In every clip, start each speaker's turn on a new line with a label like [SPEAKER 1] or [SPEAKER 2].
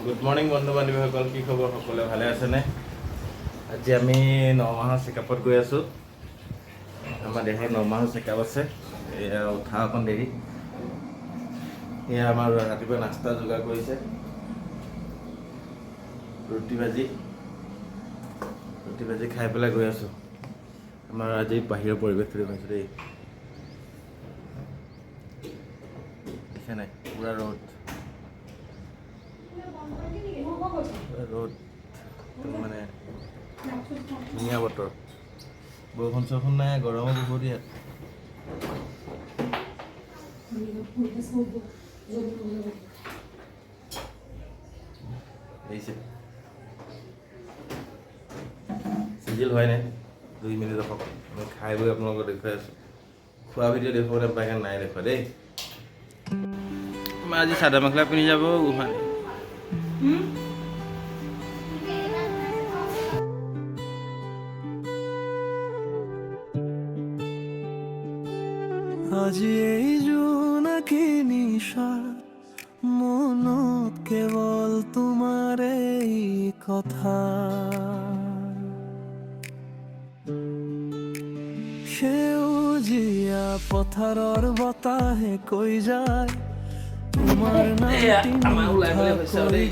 [SPEAKER 1] Good morning বন্ধু বান্ধৱীসকল, কি খবৰ? সকলোৱে ভালে আছেনে? আজি আমি 9 মাহৰ চেকআপত গৈ আছোঁ। আমাৰ দেহৰ 9 মাহৰ চেকআপ আছে। এয়া উঠা অকণ দেৰি। এয়া আমাৰ ৰাতিপুৱা নাস্তা যোগাৰ কৰিছে, ৰুটি ভাজি খাই পেলাই গৈ আছোঁ। আমাৰ আজি বাহিৰৰ পৰিৱেশটো দেখিছোঁ দেই, দেখিছে নাই? পুৰা ৰ'দ মানে ধুনীয়া বতৰ, বৰষুণ চৰষুণ নাই, গৰমো বহুত ইয়াত। দেখিছে চিজিল হয় নাই? 2 মিনিট ৰখক, মই খাই বৈ আপোনালোকক দেখুৱাই আছোঁ। খোৱা ভিডিঅ' দেখুৱাব নাপায় কাৰণে নাই দেখুৱা দেই। মই আজি চাদৰ মেখেলা পিন্ধি যাব গোহানি।
[SPEAKER 2] আজি এই জোনাকী নিশা মনত কেৱল তোমাৰ এই কথা, সেউজীয়া পথাৰৰ বতাহে কৈ যায় তোমাৰ নামটি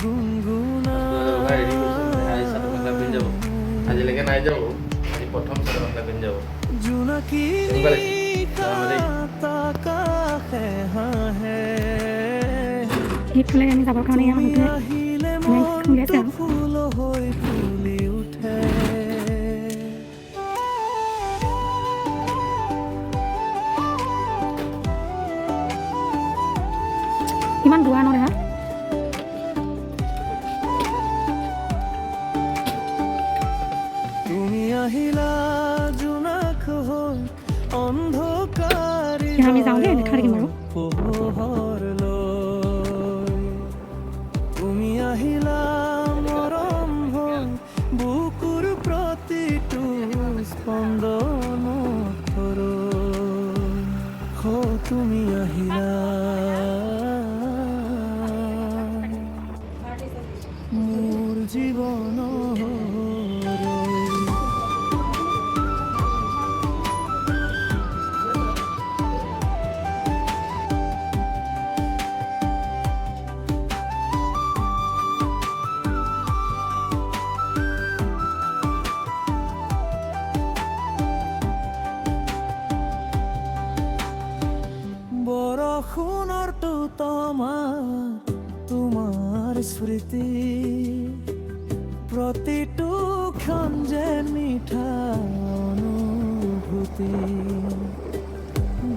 [SPEAKER 2] গুণগুণাই।
[SPEAKER 1] আজিলৈকে নাই যাব, আজি প্ৰথম চাদৰ মেখেলা পিন্ধি যাব।
[SPEAKER 2] জোনাকী আকাশে হাঁহে,
[SPEAKER 3] সেইফালে আমি যাবৰ কাৰণে
[SPEAKER 2] আহিলে মনটো ফুল হৈ ফুলি উঠে।
[SPEAKER 3] ইমান দূৰ ন দেহা।
[SPEAKER 2] তুমি আহিলা জোনাক হৈ অন্ধকাৰী
[SPEAKER 3] আমি যাওঁ দেই, দেখা থাকিম বাৰু।
[SPEAKER 2] পোহৰ লৈ তুমি আহিলা মৰম হৈ বুকুৰ প্ৰতিটো স্পন্দন তুমি আহিলা মোৰ জীৱনৰ বৰষুণৰটো তোমাৰ স্মৃতি, প্ৰতিটো ক্ষণ যেন মিঠা অনুভূতি।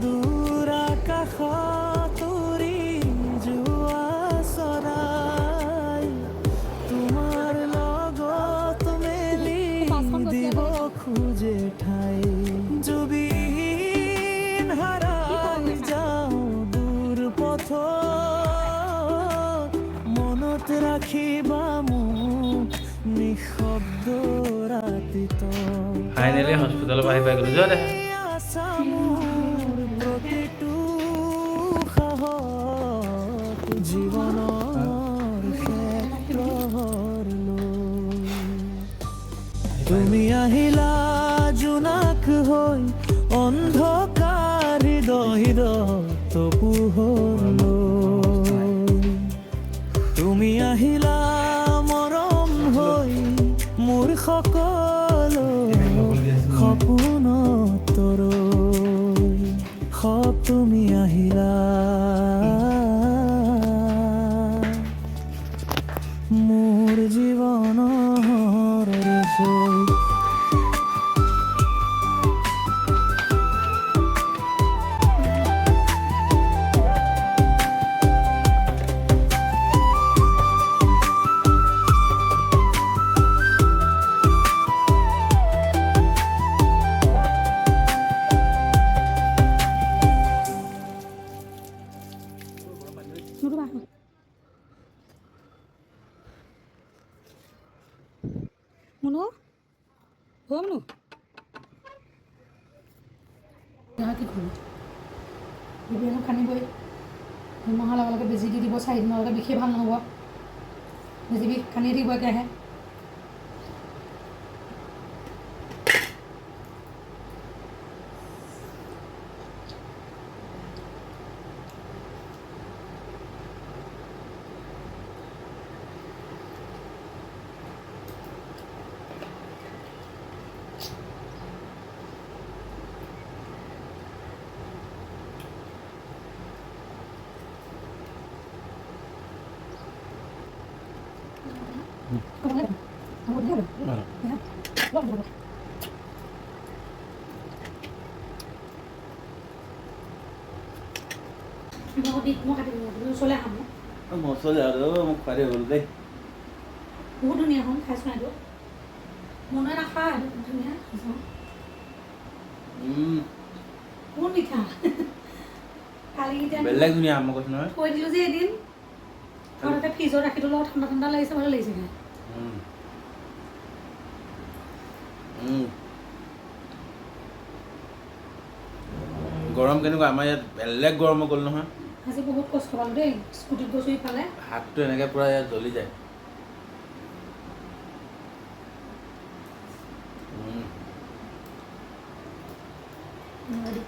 [SPEAKER 2] দূৰ আকাশত উৰি যোৱা চৰাই তোমাৰ লগত মেলি দিব খোজে ঠাই। জুবিন হাৰাই যাওঁ দূৰ পথত, মনত ৰাখিবা মোক নিঃশব্দ ৰাতিত।
[SPEAKER 1] ফাইনেলি হস্পিটেলৰ পৰা আহি পাই গ'লো। যোৱা দেখা
[SPEAKER 2] আশা মোৰ প্ৰতিটো সাহস জীৱনৰ ক্ষেত্ৰলৈ। তুমি আহিলা জোনাক হৈ অন্ধকাৰ হৃদয়ত পোহৰলৈ। তুমি আহিলা মৰম হৈ মোৰ সকলো সপোনত ৰৈ। তুমি আহিলা মোৰ জীৱনৰ ৰসৈ।
[SPEAKER 3] মুনু অ' মুনু কি কৰিম, বিবেনো খানিবই। 2 মাহৰ লগে লগে বেজি দি দিব, 4 দিনৰ লগে বিষেই ভাল নহ'ব। বেছি কানি থাকিব একেৰাহে ওচৰলৈ খাম
[SPEAKER 1] মচলা আৰু মোক খুৱাই হ'ল দেই
[SPEAKER 3] বহুত ধুনীয়া হ'ল খাইছোঁ এইটো মনে নাখায় এইটো খুব ধুনীয়া খাইছোঁ বহুত মিঠা কালি
[SPEAKER 1] বেলেগ ধুনীয়া মই কৈছোঁ নহয়
[SPEAKER 3] থৈ দিলোঁ যে এদিন আৰু তাতে ফ্ৰিজত ৰাখি দিলোঁ ঠাণ্ডা ঠাণ্ডা লাগিছে ভালে লাগিছে খাই
[SPEAKER 1] গৰম কেনেকুৱা আমাৰ ইয়াত বেলেগ গৰম হৈ গ'ল নহয়
[SPEAKER 3] আজি বহুত কষ্ট পালোঁ দেই স্কুটিত গৈছোঁ ইফালে
[SPEAKER 1] হাতটো এনেকৈ পূৰা ইয়াত জ্বলি যায়
[SPEAKER 3] নোৱাৰি